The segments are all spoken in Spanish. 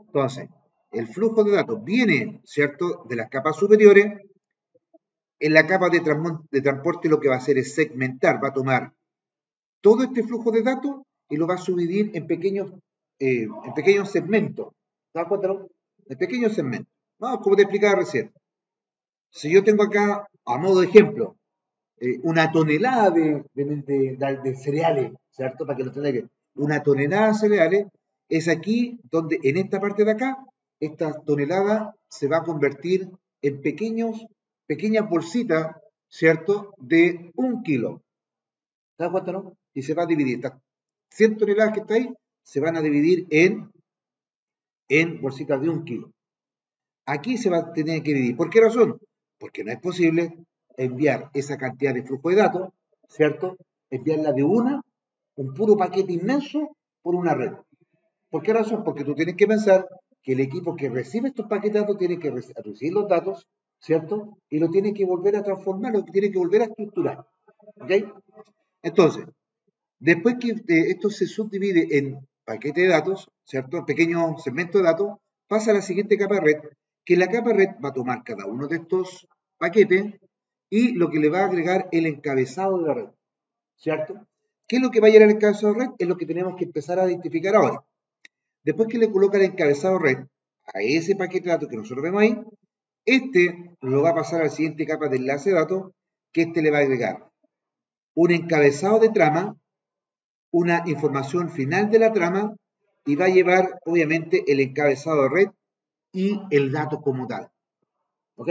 Entonces, el flujo de datos viene, ¿cierto?, de las capas superiores. En la capa de transporte lo que va a hacer es segmentar, va a tomar todo este flujo de datos y lo va a subdividir en pequeños segmentos. ¿Te das cuenta? No? En pequeños segmentos. Vamos, como te explicaba recién. Si yo tengo acá, a modo de ejemplo, una tonelada de cereales, ¿cierto? Para que lo tengáis. Una tonelada de cereales es aquí donde, en esta parte de acá, esta tonelada se va a convertir en pequeñas bolsitas, ¿cierto? De 1 kilo. ¿Te das cuenta, no? Y se va a dividir. Estas 100 toneladas que está ahí se van a dividir en bolsitas de 1 kilo. Aquí se va a tener que dividir. ¿Por qué razón? Porque no es posible enviar esa cantidad de flujo de datos, ¿cierto? Enviarla de un puro paquete inmenso, por una red. ¿Por qué razón? Porque tú tienes que pensar que el equipo que recibe estos paquetes de datos tiene que recibir los datos, ¿cierto? Y lo tiene que volver a transformar, lo tiene que volver a estructurar. ¿Ok? Entonces, después que esto se subdivide en paquete de datos, ¿cierto? Pequeños segmentos de datos, pasa a la siguiente capa de red, que la capa de red va a tomar cada uno de estos paquetes y lo que le va a agregar el encabezado de la red, ¿cierto? ¿Qué es lo que va a llegar al encabezado de red? Es lo que tenemos que empezar a identificar ahora. Después que le coloca el encabezado de red a ese paquete de datos que nosotros vemos ahí, este lo va a pasar a la siguiente capa de enlace de datos, que este le va a agregar un encabezado de trama, una información final de la trama y va a llevar, obviamente, el encabezado de red y el dato como tal. ¿Ok?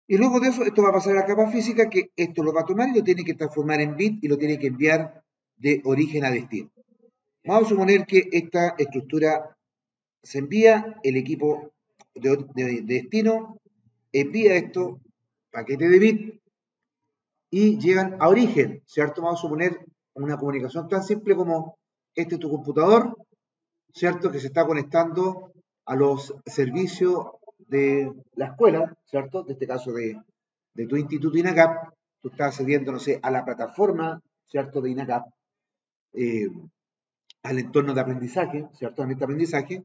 Y luego de eso, esto va a pasar a la capa física, que esto lo va a tomar y lo tiene que transformar en bit y lo tiene que enviar de origen a destino. Vamos a suponer que esta estructura se envía, el equipo de destino envía esto, paquete de bit, y llegan a origen, ¿cierto? Vamos a suponer una comunicación tan simple como este es tu computador, ¿cierto? Que se está conectando a los servicios de la escuela, ¿cierto? De este caso de tu instituto INACAP, tú estás accediendo, no sé, a la plataforma, ¿cierto? De INACAP, eh, al entorno de aprendizaje, ¿cierto? En este aprendizaje.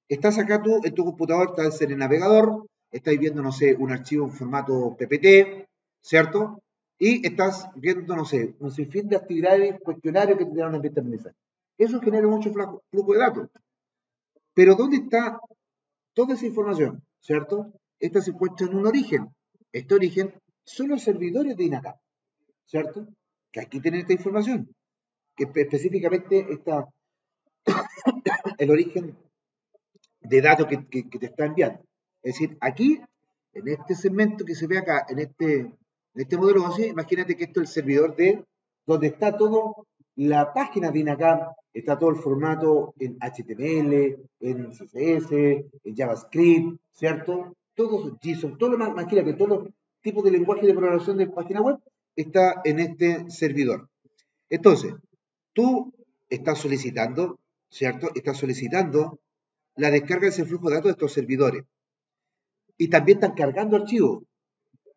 Estás acá tú en tu computador, estás en el navegador, estás viendo, no sé, un archivo en formato PPT, ¿cierto? Y estás viendo, no sé, un sinfín de actividades, cuestionarios que te dan un ambiente de aprendizaje. Eso genera mucho flujo de datos. Pero ¿dónde está toda esa información? ¿Cierto? Esta se encuentra en un origen. Este origen son los servidores de INACAP, ¿cierto? Que aquí tienen esta información, que específicamente está el origen de datos que te está enviando. Es decir, aquí, en este segmento que se ve acá, en este modelo así, imagínate que esto es el servidor de donde está todo la página de INACAP, está todo el formato en HTML, en CSS, en JavaScript, ¿cierto? Todos JSON, todo lo más, imagínate, todos los tipos de lenguaje de programación de página web está en este servidor. Entonces, tú estás solicitando, ¿cierto? Estás solicitando la descarga de ese flujo de datos de estos servidores. Y también están cargando archivos,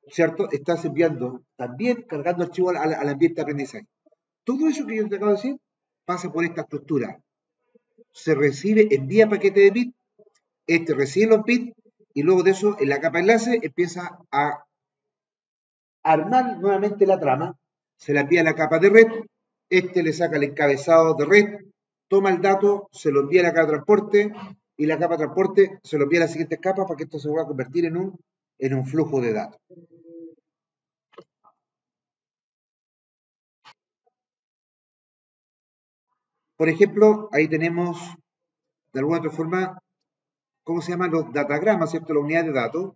¿cierto? Estás enviando, también cargando archivos al ambiente de aprendizaje. Todo eso que yo te acabo de decir pasa por esta estructura. Se recibe, envía paquete de bit, este recibe los bits y luego de eso en la capa enlace empieza a armar nuevamente la trama, se la envía a la capa de red, este le saca el encabezado de red, toma el dato, se lo envía a la capa de transporte y la capa de transporte se lo envía a la siguiente capa para que esto se pueda convertir en un flujo de datos. Por ejemplo, ahí tenemos de alguna otra forma, ¿cómo se llaman los datagramas, ¿cierto? La unidad de datos.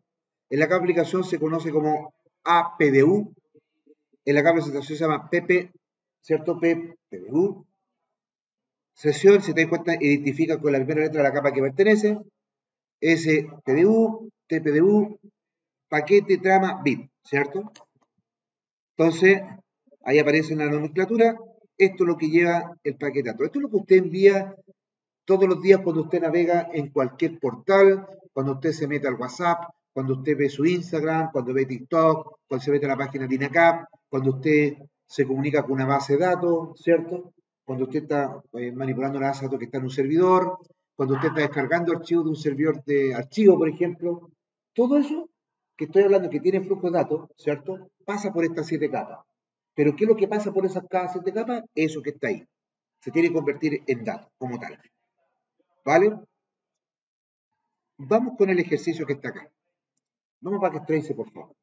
En la capa de aplicación se conoce como APDU, en la capa de presentación se llama PP, ¿cierto? PPDU. Sesión, si te das cuenta, identifica con la primera letra de la capa que pertenece. SPDU, TPDU, paquete, trama, bit, ¿cierto? Entonces, ahí aparece en la nomenclatura, esto es lo que lleva el paquete datos. Esto es lo que usted envía todos los días cuando usted navega en cualquier portal, cuando usted se mete al WhatsApp, cuando usted ve su Instagram, cuando ve TikTok, cuando se mete a la página de INACAP, cuando usted se comunica con una base de datos, ¿cierto? Cuando usted está manipulando una base de datos que está en un servidor, cuando usted está descargando archivos de un servidor de archivo, por ejemplo, todo eso que estoy hablando que tiene flujo de datos, ¿cierto? Pasa por estas 7 capas. Pero ¿qué es lo que pasa por esas cada 7 capas? Eso que está ahí. Se tiene que convertir en datos como tal. ¿Vale? Vamos con el ejercicio que está acá. Vamos a Package Trace, por favor.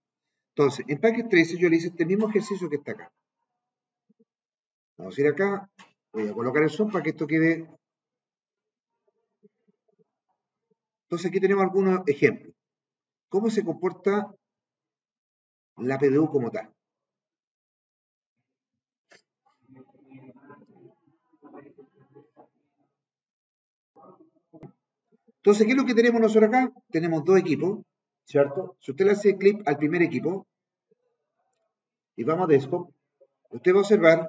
Entonces, en Package Trace yo le hice este mismo ejercicio que está acá. Vamos a ir acá. Voy a colocar el zoom para que esto quede. Entonces, aquí tenemos algunos ejemplos. ¿Cómo se comporta la PDU como tal? Entonces, ¿qué es lo que tenemos nosotros acá? Tenemos dos equipos, ¿cierto? Si usted le hace clic al primer equipo y vamos a Desktop, usted va a observar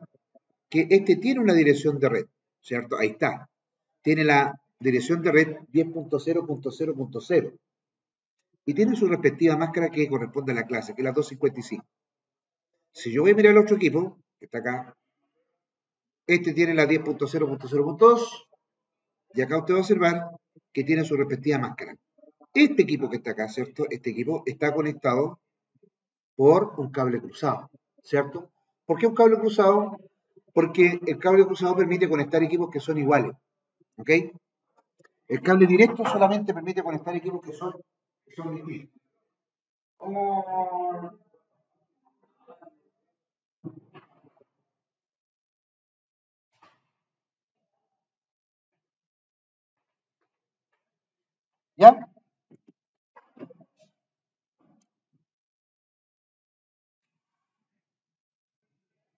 que este tiene una dirección de red, ¿cierto? Ahí está. Tiene la dirección de red 10.0.0.0 y tiene su respectiva máscara que corresponde a la clase, que es la 255. Si yo voy a mirar el otro equipo, que está acá, este tiene la 10.0.0.2 y acá usted va a observar que tiene su respectiva máscara. Este equipo que está acá, ¿cierto? Este equipo está conectado por un cable cruzado, ¿cierto? ¿Por qué un cable cruzado? Porque el cable cruzado permite conectar equipos que son iguales, ¿ok? El cable directo solamente permite conectar equipos que son distintos. ¿Cómo? ¿Ya?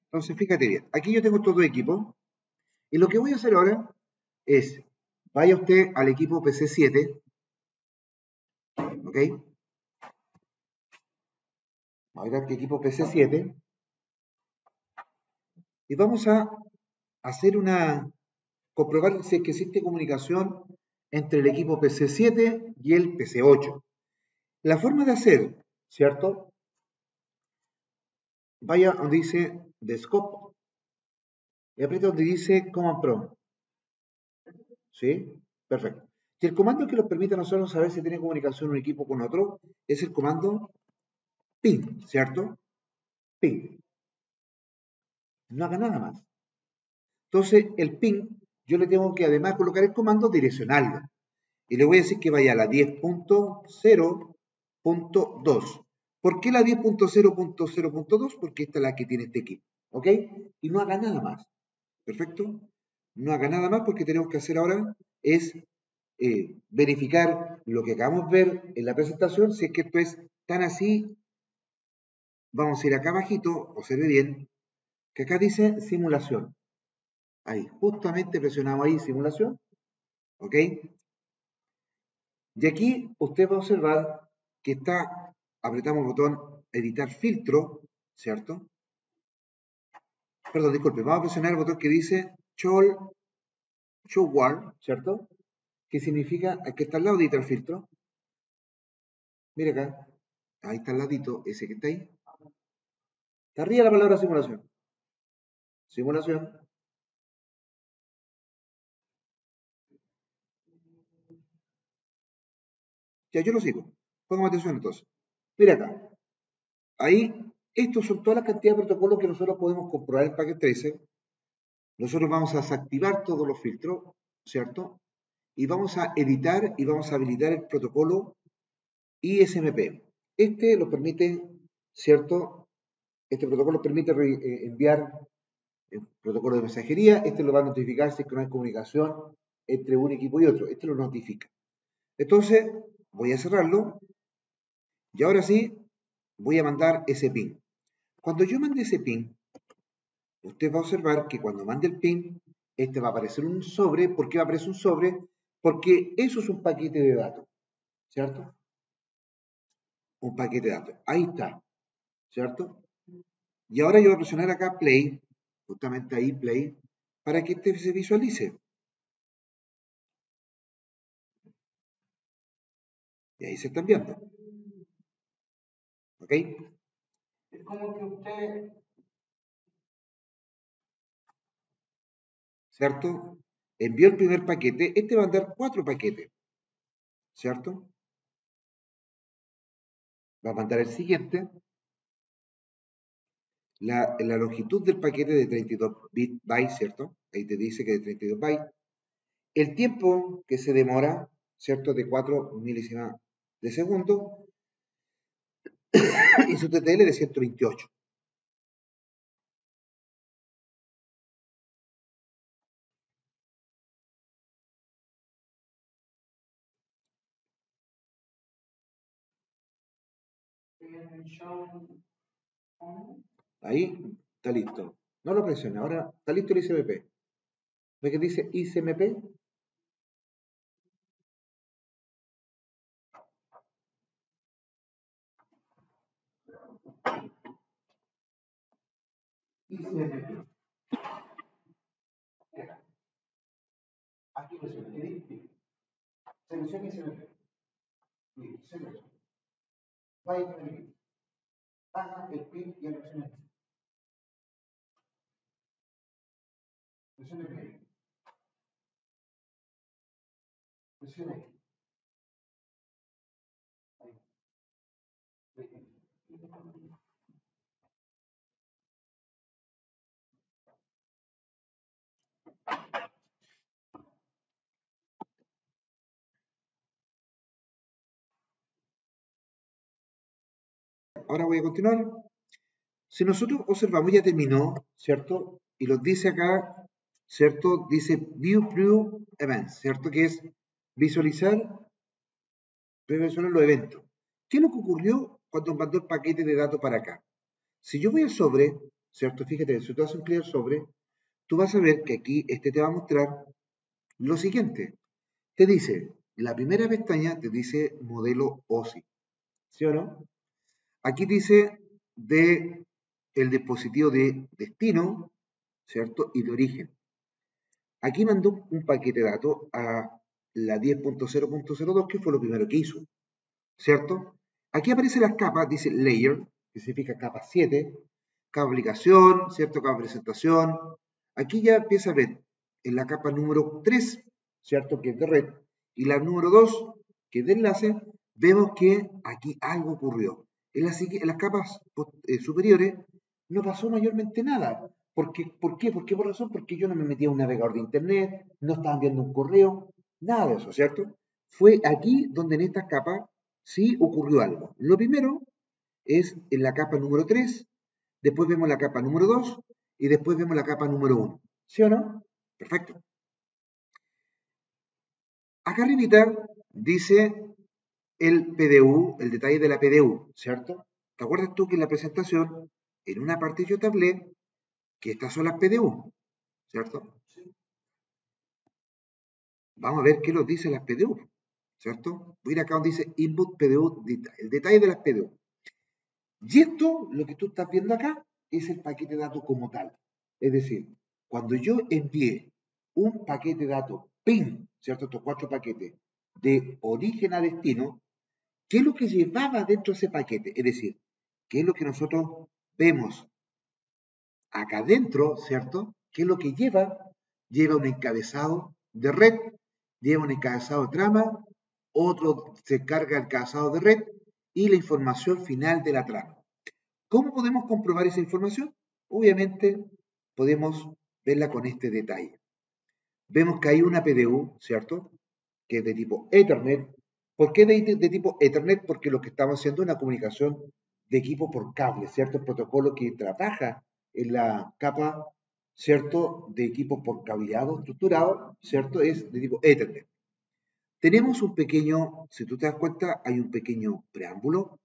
Entonces, fíjate bien, aquí yo tengo todo equipo y lo que voy a hacer ahora es, vaya usted al equipo PC7, ¿ok? Vamos a ir al equipo PC7 y vamos a hacer comprobar si es que existe comunicación entre el equipo PC7 y el PC8. La forma de hacer, ¿cierto? Vaya donde dice The Scope y aprieta donde dice Command Prompt, ¿sí? Perfecto. Si el comando que nos permite a nosotros saber si tiene comunicación un equipo con otro es el comando ping, ¿cierto? Ping. No haga nada más. Entonces, el ping, yo le tengo que además colocar el comando direccionarlo. Y le voy a decir que vaya a la 10.0.2. ¿Por qué la 10.0.0.2? Porque esta es la que tiene este equipo. ¿Ok? Y no haga nada más. ¿Perfecto? No haga nada más porque tenemos que hacer ahora es verificar lo que acabamos de ver en la presentación. Si es que esto es tan así, vamos a ir acá abajito, observe bien, que acá dice simulación. Ahí, justamente presionamos ahí simulación. ¿Ok? Y aquí usted va a observar que apretamos el botón editar filtro, ¿cierto? Perdón, disculpe, vamos a presionar el botón que dice show wall, ¿cierto? Que significa que está al lado de editar filtro. Mire acá, ahí está al ladito, ese que está ahí. Está arriba la palabra simulación. Simulación. Ya, yo lo sigo. Póngame atención entonces. Mira acá. Ahí, estos son todas las cantidades de protocolos que nosotros podemos comprobar en Packet Tracer. Nosotros vamos a desactivar todos los filtros, ¿cierto? Y vamos a editar y vamos a habilitar el protocolo ISMP. Este lo permite, ¿cierto? Este protocolo permite enviar el protocolo de mensajería. Este lo va a notificar si es que no hay comunicación entre un equipo y otro. Este lo notifica. Entonces, voy a cerrarlo y ahora sí voy a mandar ese ping. Cuando yo mande ese ping, usted va a observar que cuando mande el ping, este va a aparecer un sobre. ¿Por qué va a aparecer un sobre? Porque eso es un paquete de datos, ¿cierto? Un paquete de datos. Ahí está, ¿cierto? Y ahora yo voy a presionar acá play, justamente ahí play, para que este se visualice. Y ahí se está enviando. ¿Ok? Es como que usted, ¿cierto? envió el primer paquete, este va a mandar 4 paquetes, ¿cierto? Va a mandar el siguiente. La longitud del paquete de 32 bytes, ¿cierto? Ahí te dice que de 32 bytes. El tiempo que se demora, ¿cierto? De 4 milésimas de segundo y su TTL de 128. Ahí está listo. No lo presione. Ahora está listo el ICMP. ¿Ve que dice ICMP? ICMP. Aquí presione. Seleccione ICMP. Seleccione. Vaya con el PIN. Haga el PIN y el presione. Presione play. Presione. Ahora voy a continuar. Si nosotros observamos, ya terminó, ¿cierto? Y los dice acá, ¿cierto? Dice View Preview Events, ¿cierto? Que es visualizar, los eventos. ¿Qué es lo que ocurrió cuando mandó el paquete de datos para acá? Si yo voy al sobre, ¿cierto? Fíjate, si tú haces un clic al sobre, tú vas a ver que aquí este te va a mostrar lo siguiente. Te dice, la primera pestaña te dice modelo OSI, ¿sí o no? Aquí dice de el dispositivo de destino, ¿cierto? Y de origen. Aquí mandó un paquete de datos a la 10.0.02, que fue lo primero que hizo, ¿cierto? Aquí aparecen las capas, dice layer, que significa capa 7, capa aplicación, ¿cierto? Capa presentación. Aquí ya empieza a ver en la capa número 3, ¿cierto? Que es de red, y la número 2, que es de enlace, vemos que aquí algo ocurrió. En las capas superiores no pasó mayormente nada. ¿Por qué? ¿Por qué por razón? Porque yo no me metía a un navegador de internet, no estaba enviando un correo, nada de eso, ¿cierto? Fue aquí donde en estas capas sí ocurrió algo. Lo primero es en la capa número 3, después vemos la capa número 2 y después vemos la capa número 1. ¿Sí o no? Perfecto. Acá arribita dice el PDU, el detalle de la PDU, ¿cierto? ¿Te acuerdas tú que en la presentación, en una parte yo te hablé que estas son las PDU, ¿cierto? Vamos a ver qué nos dice las PDU, ¿cierto? Voy a ir acá donde dice Input PDU, el detalle de las PDU. Y esto, lo que tú estás viendo acá, es el paquete de datos como tal. Es decir, cuando yo envié un paquete de datos PIN, ¿cierto? Estos 4 paquetes, de origen a destino, ¿qué es lo que llevaba dentro de ese paquete? Es decir, ¿qué es lo que nosotros vemos acá dentro, ¿cierto? ¿Qué es lo que lleva? Lleva un encabezado de red, lleva un encabezado de trama, otro se carga el encabezado de red y la información final de la trama. ¿Cómo podemos comprobar esa información? Obviamente podemos verla con este detalle. Vemos que hay una PDU, ¿cierto? Que es de tipo Ethernet. ¿Por qué de tipo Ethernet? Porque lo que estamos haciendo es una comunicación de equipo por cable, ¿cierto? El protocolo que trabaja en la capa, ¿cierto? De equipo por cableado estructurado, ¿cierto? Es de tipo Ethernet. Tenemos un pequeño, si tú te das cuenta, hay un pequeño preámbulo,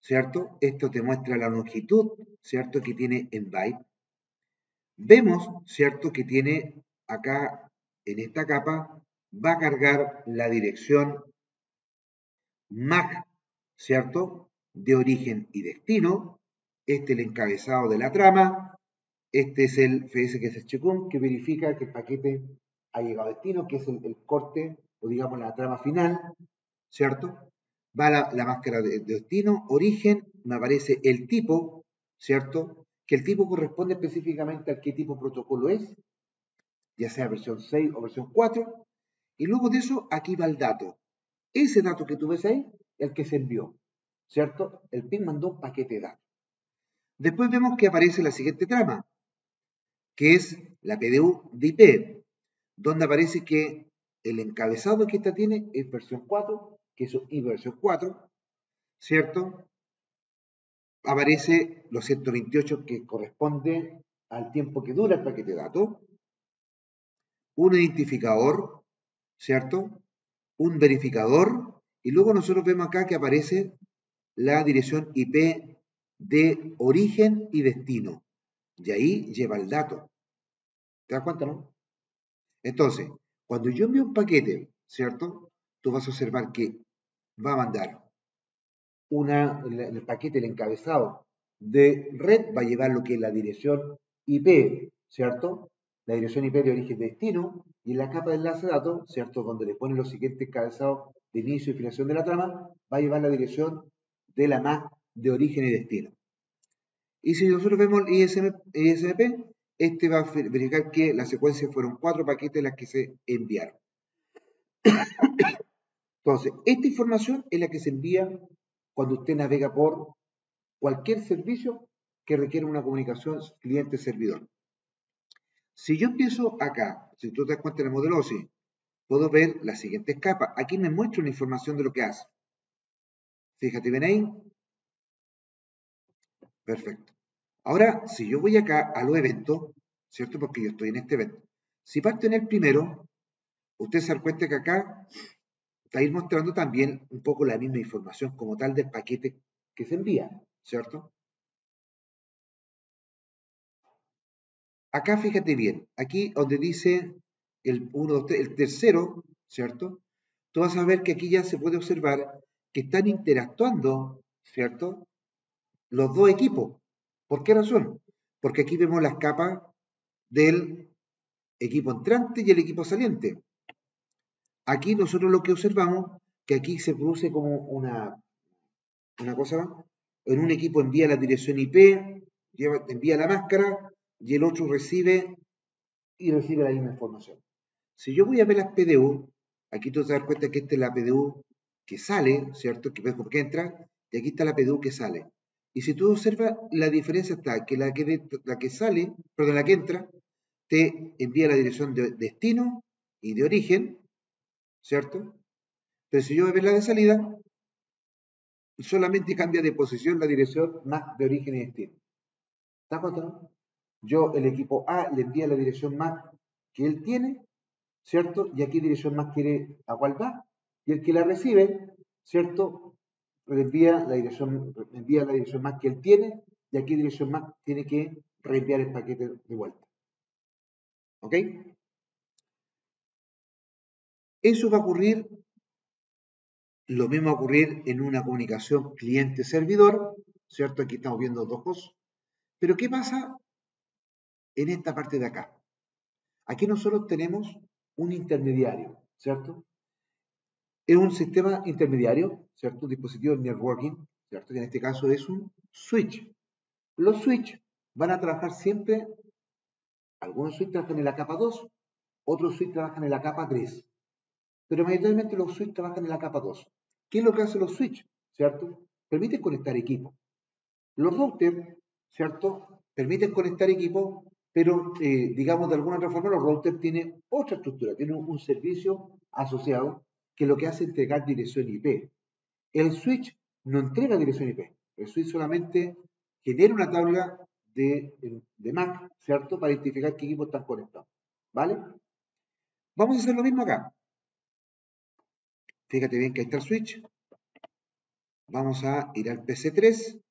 ¿cierto? Esto te muestra la longitud, ¿cierto? Que tiene en byte. Vemos, ¿cierto? Que tiene acá, en esta capa, va a cargar la dirección MAC, ¿cierto? De origen y destino. Este es el encabezado de la trama. Este es el FS, que es el checkum, que verifica que el paquete ha llegado a destino, que es el corte, o digamos la trama final, ¿cierto? Va la máscara de destino, origen, me aparece el tipo, ¿cierto? Que el tipo corresponde específicamente a qué tipo de protocolo es, ya sea versión 6 o versión 4, y luego de eso aquí va el dato. Ese dato que tú ves ahí, el que se envió, ¿cierto? El PIN mandó un paquete de datos. Después vemos que aparece la siguiente trama, que es la PDU de IP, donde aparece que el encabezado que esta tiene es versión 4, que es y versión 4, ¿cierto? Aparece los 128 que corresponde al tiempo que dura el paquete de datos, un identificador, ¿cierto? Un verificador, y luego nosotros vemos acá que aparece la dirección IP de origen y destino. Y ahí lleva el dato. ¿Te das cuenta, no? Entonces, cuando yo envío un paquete, ¿cierto? Tú vas a observar que va a mandar el paquete, el encabezado de red, va a llevar lo que es la dirección IP, ¿cierto? La dirección IP de origen y destino, y en la capa de enlace de datos, ¿cierto? Donde le ponen los siguientes encabezados de inicio y finalización de la trama, va a llevar la dirección de la MAC de origen y destino. Y si nosotros vemos el ISMP, este va a verificar que la secuencia fueron 4 paquetes las que se enviaron. Entonces, esta información es la que se envía cuando usted navega por cualquier servicio que requiera una comunicación cliente-servidor. Si yo empiezo acá, si tú te das cuenta en el modelo OSI, puedo ver las siguientes capas. Aquí me muestra una información de lo que hace. Fíjate bien ahí. Perfecto. Ahora, si yo voy acá a los eventos, ¿cierto? Porque yo estoy en este evento. Si parto en el primero, usted se da cuenta que acá está ir mostrando también un poco la misma información como tal del paquete que se envía, ¿cierto? Acá fíjate bien, aquí donde dice el 1, 2, 3, el tercero, ¿cierto? Tú vas a ver que aquí ya se puede observar que están interactuando, ¿cierto? Los dos equipos. ¿Por qué razón? Porque aquí vemos las capas del equipo entrante y el equipo saliente. Aquí nosotros lo que observamos, que aquí se produce como una cosa, en un equipo envía la dirección IP, envía la máscara y el otro recibe la misma información. Si yo voy a ver las PDU, aquí tú te das cuenta que esta es la PDU que sale, ¿cierto? Que ves por qué entra, y aquí está la PDU que sale. Y si tú observas, la diferencia está que la que sale, perdón, la que entra, te envía la dirección de destino y de origen, ¿cierto? Pero si yo voy a ver la de salida, solamente cambia de posición la dirección MAC de origen y destino. ¿Está cuenta? Yo, el equipo A, le envía la dirección MAC que él tiene, ¿cierto? Y aquí dirección MAC quiere a cuál va. Y el que la recibe, ¿cierto? Envía la dirección MAC que él tiene, y aquí dirección MAC tiene que reenviar el paquete de vuelta. ¿Ok? Eso va a ocurrir, lo mismo va a ocurrir en una comunicación cliente-servidor, ¿cierto? Aquí estamos viendo dos cosas. Pero ¿qué pasa en esta parte de acá? Aquí nosotros tenemos un intermediario, ¿cierto? Es un sistema intermediario, ¿cierto? Un dispositivo de networking, ¿cierto? Que en este caso es un switch. Los switch van a trabajar siempre, algunos switch trabajan en la capa 2, otros switch trabajan en la capa 3, pero mayoritariamente los switch trabajan en la capa 2. ¿Qué es lo que hacen los switch? ¿Cierto? Permiten conectar equipos. Los routers, ¿cierto? Permiten conectar equipos, pero digamos de alguna otra forma los routers tienen otra estructura, tienen un servicio asociado que lo que hace es entregar dirección IP. El switch no entrega dirección IP, el switch solamente genera una tabla de MAC, ¿cierto? Para identificar qué equipos están conectados, ¿vale? Vamos a hacer lo mismo acá. Fíjate bien que ahí está el switch. Vamos a ir al PC3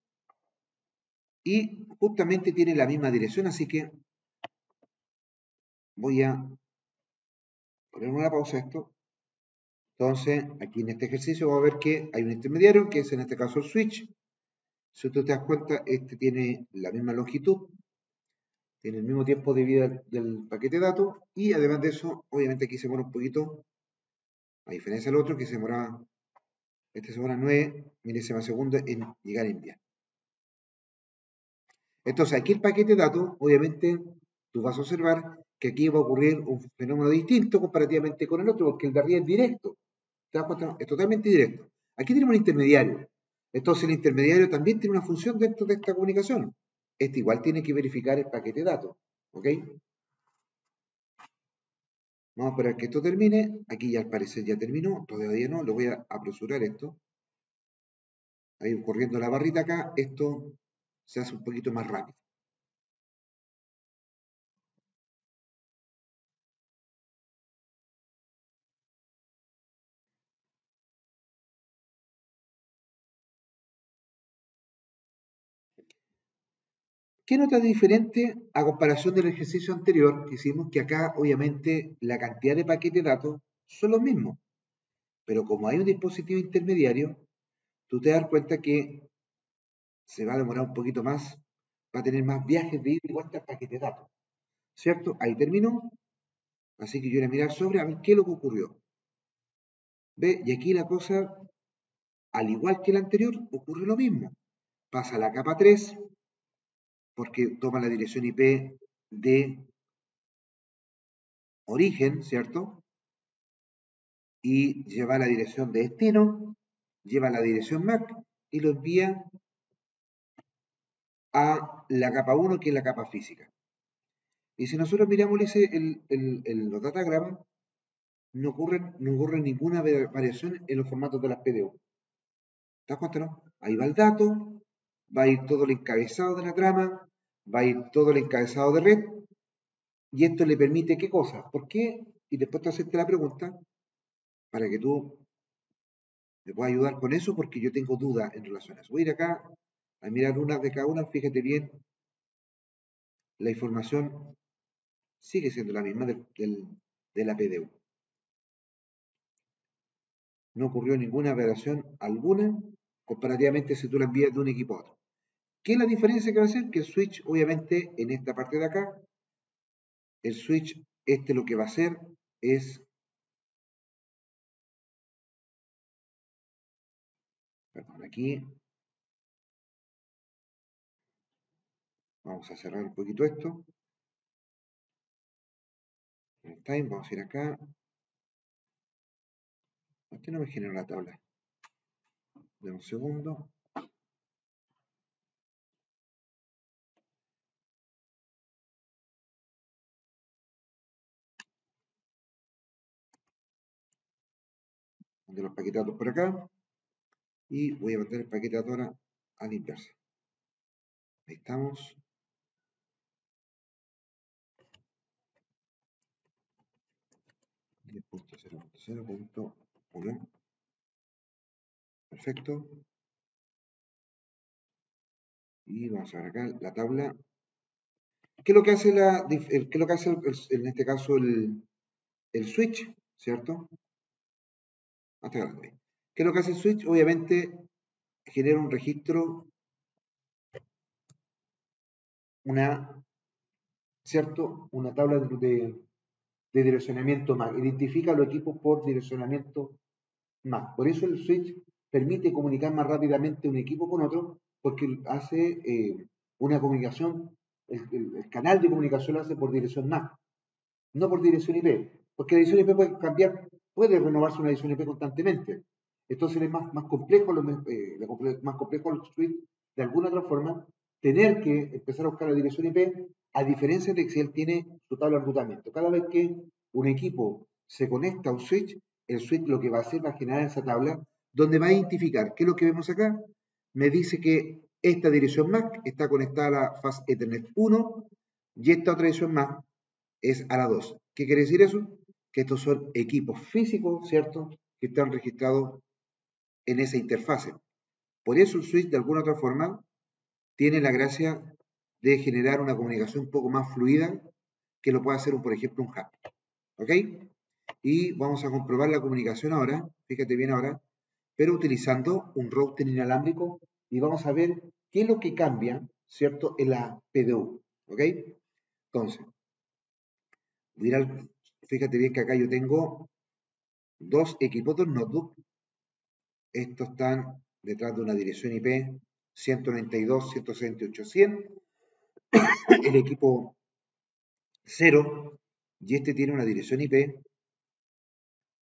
y justamente tiene la misma dirección, así que voy a poner una pausa a esto. Entonces, aquí en este ejercicio vamos a ver que hay un intermediario, que es en este caso el switch. Si tú te das cuenta, este tiene la misma longitud, tiene el mismo tiempo de vida del paquete de datos, y además de eso, obviamente aquí se demora un poquito, a diferencia del otro, que se demora, este se demora 9 milésimas de segundo en llegar a enviar. Entonces, aquí el paquete de datos, obviamente, tú vas a observar que aquí va a ocurrir un fenómeno distinto comparativamente con el otro, porque el de arriba es directo. ¿Te das cuenta? Es totalmente directo. Aquí tenemos un intermediario. Entonces el intermediario también tiene una función dentro de esta comunicación. Este igual tiene que verificar el paquete de datos. ¿Ok? Vamos a esperar que esto termine. Aquí ya al parecer ya terminó. Todavía no. Lo voy a apresurar esto. Ahí corriendo la barrita acá. Esto se hace un poquito más rápido. ¿Qué nota diferente a comparación del ejercicio anterior? Que hicimos que acá, obviamente, la cantidad de paquetes de datos son los mismos. Pero como hay un dispositivo intermediario, tú te das cuenta que se va a demorar un poquito más, va a tener más viajes de ida y vuelta al paquete de datos. ¿Cierto? Ahí terminó. Así que yo voy a mirar sobre a ver qué es lo que ocurrió. ¿Ve? Y aquí la cosa, al igual que la anterior, ocurre lo mismo. Pasa a la capa 3, porque toma la dirección IP de origen, ¿cierto? Y lleva la dirección de destino, lleva la dirección MAC y lo envía a la capa 1, que es la capa física. Y si nosotros miramos los datagramas, no ocurre ninguna variación en los formatos de las PDU. ¿Te das cuenta, no? Ahí va el dato, va a ir todo el encabezado de la trama, va a ir todo el encabezado de red, y esto le permite ¿qué cosa? ¿Por qué? Y después te hacerte la pregunta para que tú me puedas ayudar con eso, porque yo tengo dudas en relación a eso. Voy a ir acá a mirar una de cada una, fíjate bien, la información sigue siendo la misma de la PDU. No ocurrió ninguna variación alguna comparativamente si tú la envías de un equipo a otro. ¿Qué es la diferencia que va a hacer? Que el switch, obviamente, en esta parte de acá, el switch, lo que va a hacer es, perdón, aquí, vamos a cerrar un poquito esto. Time, vamos a ir acá. ¿Por qué no me genera la tabla? De un segundo. De los paquetes datos por acá. Y voy a meter el paquete datos ahora a la inversa. Ahí estamos. Punto 10.0.0.1. Perfecto. Y vamos a ver acá la tabla. ¿Qué es lo que hace, qué es lo que hace en este caso el switch? ¿Cierto? Hasta acá. ¿Qué es lo que hace el switch? Obviamente genera un registro, ¿cierto? Una tabla de direccionamiento MAC. Identifica los equipos por direccionamiento MAC. Por eso el switch permite comunicar más rápidamente un equipo con otro, porque hace una comunicación, el canal de comunicación lo hace por dirección MAC, no por dirección IP, porque la dirección IP puede cambiar, puede renovarse una dirección IP constantemente. Entonces es más complejo, más complejo el switch, de alguna otra forma, tener que empezar a buscar la dirección IP, a diferencia de que si él tiene su tabla de enrutamiento. Cada vez que un equipo se conecta a un switch, el switch lo que va a hacer va a generar esa tabla donde va a identificar, ¿qué es lo que vemos acá? Me dice que esta dirección MAC está conectada a la Fast Ethernet 1 y esta otra dirección MAC es a la 2. ¿Qué quiere decir eso? Que estos son equipos físicos, ¿cierto? Que están registrados en esa interfase. Por eso el switch, de alguna otra forma, tiene la gracia de generar una comunicación un poco más fluida que lo puede hacer, por ejemplo, un hub. ¿Ok? Y vamos a comprobar la comunicación ahora, fíjate bien ahora, pero utilizando un router inalámbrico y vamos a ver qué es lo que cambia, ¿cierto? En la PDU. ¿Ok? Entonces, fíjate bien que acá yo tengo dos equipos de notebook. Estos están detrás de una dirección IP 192.168.100. El equipo 0 y este tiene una dirección IP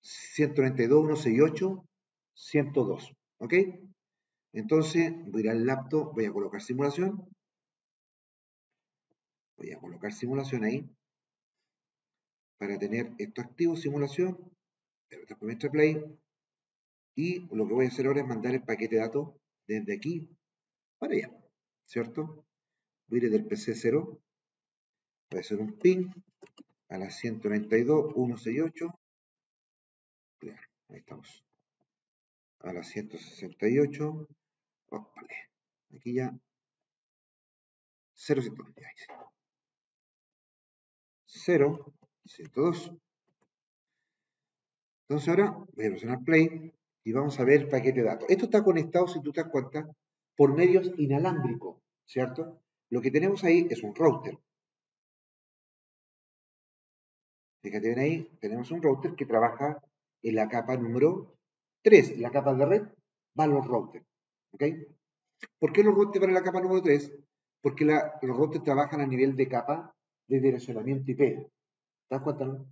192.168.102, ¿ok? Entonces voy a ir al laptop, voy a colocar simulación ahí para tener esto activo, simulación, después me play, y lo que voy a hacer ahora es mandar el paquete de datos desde aquí para allá, ¿cierto? Voy a ir del PC 0, voy a hacer un ping a la 192.168, claro, ahí estamos, a la 168, ópale, aquí ya, 0, 0, 102. Entonces ahora voy a presionar play y vamos a ver el paquete de datos. Esto está conectado, si tú te das cuenta, por medios inalámbricos, ¿cierto? Lo que tenemos ahí es un router. Fíjate bien ahí, tenemos un router que trabaja en la capa número 3, la capa de red, van los routers, ¿ok? ¿Por qué los routers van en la capa número 3? Porque los routers trabajan a nivel de capa de direccionamiento IP. ¿Te das cuenta, no?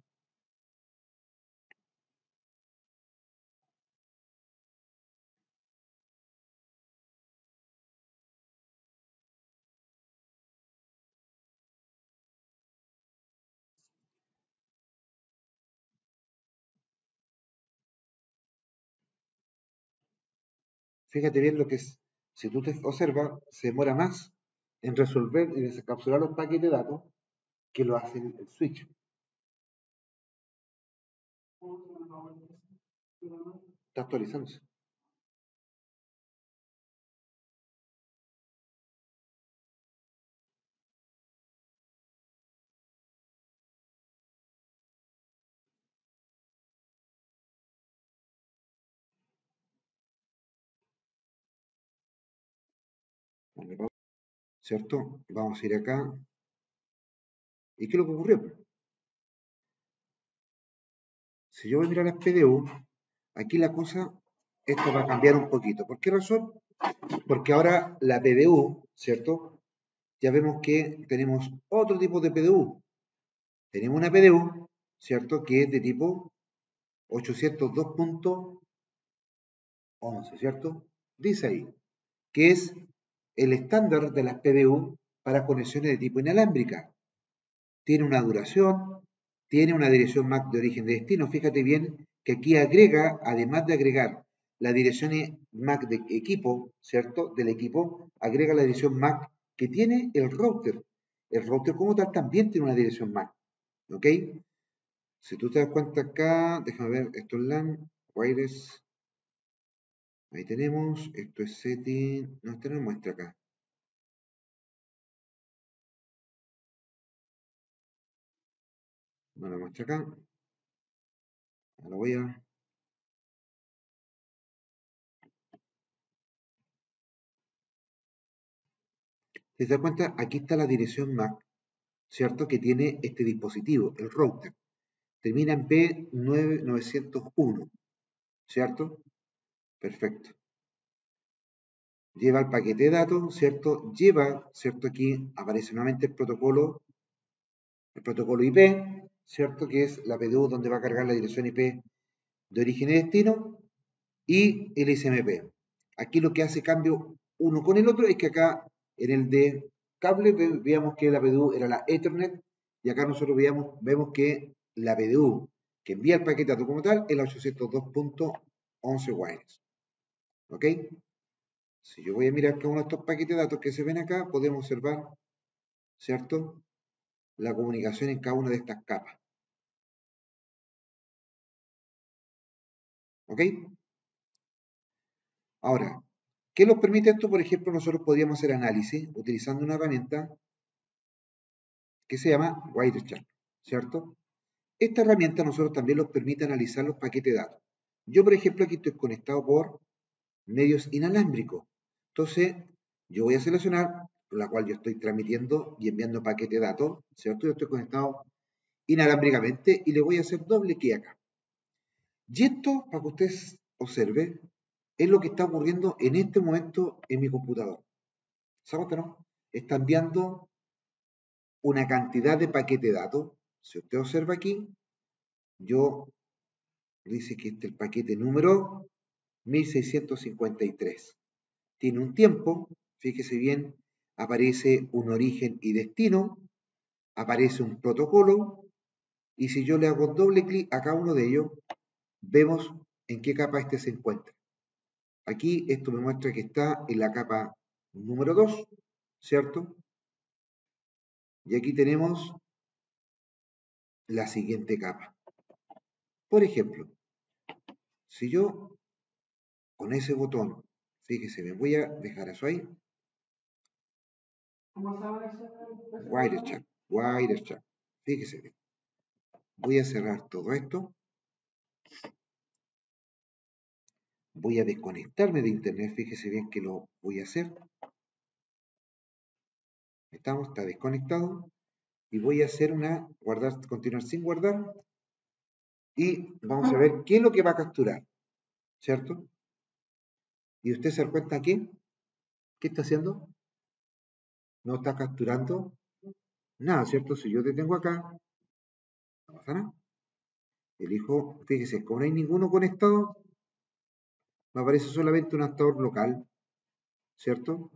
Fíjate bien lo que es, si tú te observas, se demora más en resolver y desencapsular los paquetes de datos que lo hace el switch. Está actualizándose. ¿Cierto? Vamos a ir acá. ¿Y qué es lo que ocurrió? Si yo voy a mirar las PDU, aquí la cosa, esto va a cambiar un poquito. ¿Por qué razón? Porque ahora la PDU, ¿cierto? Ya vemos que tenemos otro tipo de PDU. Tenemos una PDU, ¿cierto? Que es de tipo 802.11, ¿cierto? Dice ahí, que es el estándar de las PDU para conexiones de tipo inalámbrica. Tiene una duración, tiene una dirección MAC de origen de destino. Fíjate bien que aquí agrega, además de agregar la dirección MAC de equipo, ¿cierto? Del equipo, agrega la dirección MAC que tiene el router. El router como tal también tiene una dirección MAC, ¿ok? Si tú te das cuenta acá, déjame ver, esto es LAN, wireless, ahí tenemos, esto es setting, no, esto no muestra acá, no lo muestra acá, lo voy a, si te das cuenta, aquí está la dirección MAC, ¿cierto? Que tiene este dispositivo, el router. Termina en B901, ¿cierto? Perfecto. Lleva el paquete de datos, ¿cierto? Lleva, ¿cierto? Aquí aparece nuevamente el protocolo IP, ¿cierto? Que es la PDU donde va a cargar la dirección IP de origen y destino y el SMP. Aquí lo que hace cambio uno con el otro es que acá en el de cable veíamos que la PDU era la Ethernet y acá nosotros vemos que la PDU que envía el paquete dato como tal es la 802.11 wireless. ¿Ok? Si yo voy a mirar cada uno de estos paquetes de datos que se ven acá, podemos observar, ¿cierto? La comunicación en cada una de estas capas. ¿Ok? Ahora, ¿qué nos permite esto? Por ejemplo, nosotros podríamos hacer análisis utilizando una herramienta que se llama Wireshark, ¿cierto? Esta herramienta a nosotros también nos permite analizar los paquetes de datos. Yo, por ejemplo, aquí estoy conectado por medios inalámbricos. Entonces, yo voy a seleccionar la cual yo estoy transmitiendo y enviando paquete de datos, ¿cierto? Yo estoy conectado inalámbricamente y le voy a hacer doble clic acá. Y esto, para que ustedes observen, es lo que está ocurriendo en este momento en mi computador. ¿Sabes que no? Está enviando una cantidad de paquete de datos, Si usted observa aquí, yo dice que este es el paquete número 1653. Tiene un tiempo, fíjese bien, aparece un origen y destino, aparece un protocolo, y si yo le hago doble clic a cada uno de ellos, vemos en qué capa este se encuentra. Aquí esto me muestra que está en la capa número 2, ¿cierto? Y aquí tenemos la siguiente capa. Por ejemplo, si yo con ese botón, fíjese, me voy a dejar eso ahí, Wirechat, fíjese bien, voy a cerrar todo esto, voy a desconectarme de internet, fíjese bien que lo voy a hacer, está desconectado, y voy a hacer una, continuar sin guardar, y vamos a ver qué es lo que va a capturar, ¿cierto? Y usted se da cuenta que, ¿qué está haciendo? No está capturando nada, ¿cierto? Si yo detengo acá, no pasa nada. Elijo, fíjese, como no hay ninguno conectado, me aparece solamente un adaptador local, ¿cierto?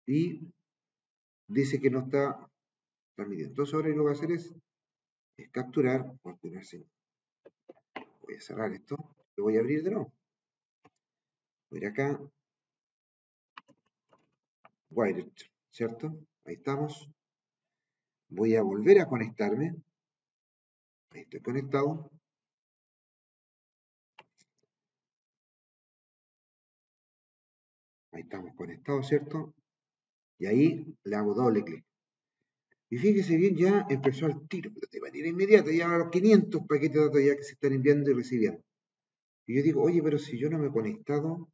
Y dice que no está transmitiendo. Entonces ahora lo que voy a hacer es capturar, continuar sin. Voy a cerrar esto, lo voy a abrir de nuevo. Voy a ir acá, Wired, ¿cierto? Ahí estamos. Voy a volver a conectarme. Ahí estoy conectado. Ahí estamos conectados, ¿cierto? Y ahí le hago doble clic. Y fíjese bien, ya empezó al tiro, pero de manera inmediata, ya a los 500 paquetes de datos ya que se están enviando y recibiendo. Y yo digo, oye, pero si yo no me he conectado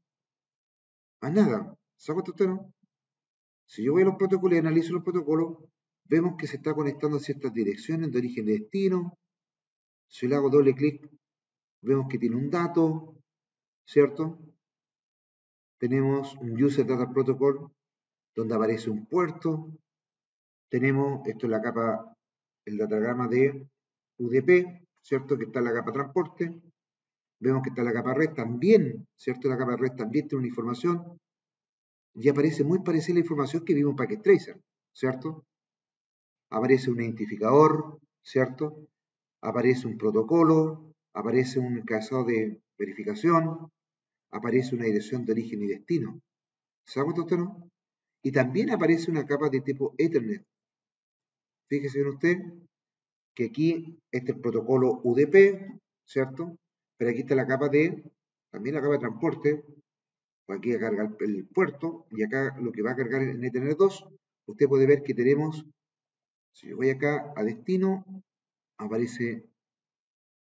a nada, ¿se cuenta usted, no? Si yo voy a los protocolos y analizo los protocolos, vemos que se está conectando a ciertas direcciones de origen y destino. Si le hago doble clic, vemos que tiene un dato, ¿cierto? Tenemos un User Data Protocol, donde aparece un puerto. Tenemos, esto es la capa, el datagrama de UDP, ¿cierto? Que está en la capa transporte. Vemos que está la capa red también, ¿cierto? La capa red también tiene una información. Y aparece muy parecida a la información que vimos en Packet Tracer, ¿cierto? Aparece un identificador, ¿cierto? Aparece un protocolo, aparece un encabezado de verificación, aparece una dirección de origen y destino. ¿Se da cuenta usted, no? Y también aparece una capa de tipo Ethernet. Fíjese bien usted que aquí este es el protocolo UDP, ¿cierto? Pero aquí está la capa de, también la capa de transporte, aquí a cargar el puerto, y acá lo que va a cargar en Ethernet 2, usted puede ver que tenemos, si yo voy acá a destino, aparece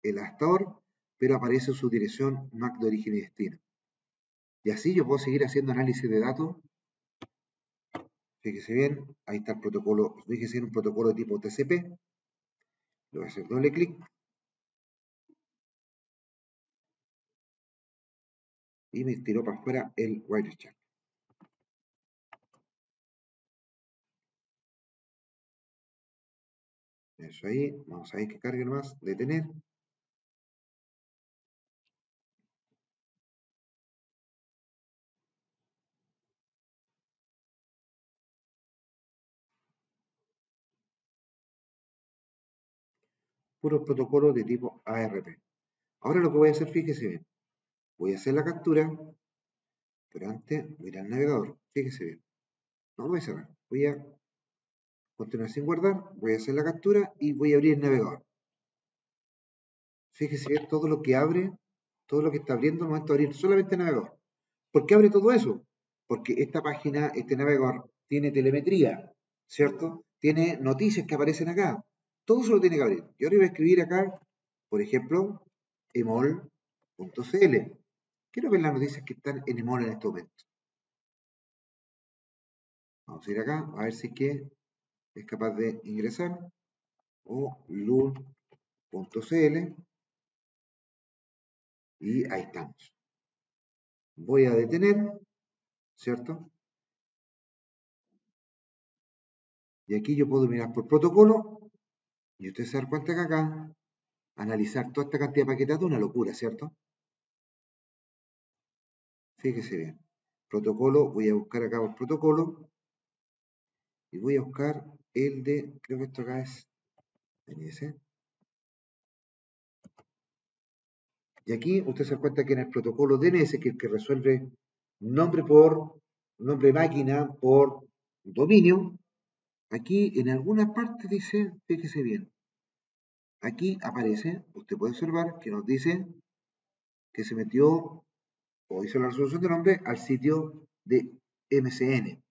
el adaptador, pero aparece su dirección MAC de origen y destino. Y así yo puedo seguir haciendo análisis de datos. Fíjese bien, ahí está el protocolo, fíjese en un protocolo de tipo TCP. Le voy a hacer doble clic y me tiró para afuera el Wirechat. Eso ahí, vamos a ver que cargue nomás, detener. Puros protocolos de tipo ARP. Ahora lo que voy a hacer, fíjese bien, voy a hacer la captura, pero antes voy a ir al navegador, fíjese bien. No lo voy a cerrar, voy a continuar sin guardar, voy a hacer la captura y voy a abrir el navegador. Fíjese bien todo lo que abre, todo lo que está abriendo al momento de abrir solamente el navegador. ¿Por qué abre todo eso? Porque esta página, este navegador, tiene telemetría, ¿cierto? Tiene noticias que aparecen acá. Todo eso lo tiene que abrir. Yo ahora voy a escribir acá, por ejemplo, emol.cl. Quiero ver las noticias que están en emol en este momento. Vamos a ir acá, a ver si es que es capaz de ingresar. O lul.cl. Y ahí estamos. Voy a detener, ¿cierto? Y aquí yo puedo mirar por protocolo Y usted se da cuenta que acá, analizar toda esta cantidad de paquetes de datos es una locura, ¿cierto? Fíjese bien. Protocolo, voy a buscar acá el protocolo y voy a buscar el de, creo que esto acá es DNS. Y aquí usted se da cuenta que en el protocolo DNS, que es el que resuelve nombre de máquina por dominio, aquí en alguna parte dice, fíjese bien, aquí aparece, usted puede observar que nos dice que se metió o hizo la resolución de nombre al sitio de MCN.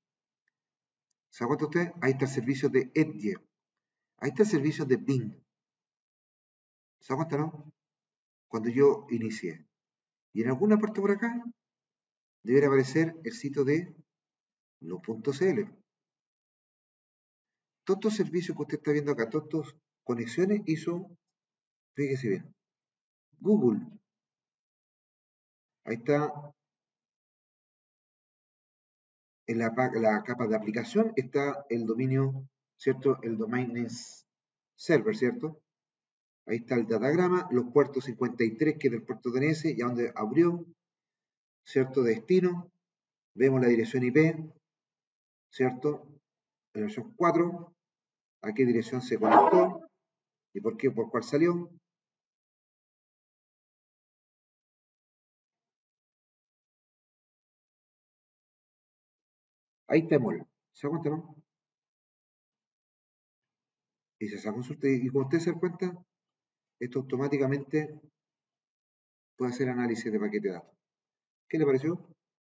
¿Se da cuenta usted? Ahí está el servicio de Edge. Ahí está el servicio de Bing. ¿Se da cuenta, no? Cuando yo inicié. Y en alguna parte por acá debería aparecer el sitio de lo.cl. Todos estos servicios que usted está viendo acá, todas estas conexiones hizo, fíjese bien, Google. Ahí está en la capa de aplicación, está el dominio, ¿cierto? El domain name server, ¿cierto? Ahí está el datagrama, los puertos 53, que es del puerto DNS, y a donde abrió, ¿cierto? Destino, vemos la dirección IP, ¿cierto? La versión 4, a qué dirección se conectó y por qué, por cuál salió. Ahí está el ¿se da cuenta, no? Y se esa consulta, y como usted se da cuenta, esto automáticamente puede hacer análisis de paquete de datos. ¿Qué le pareció?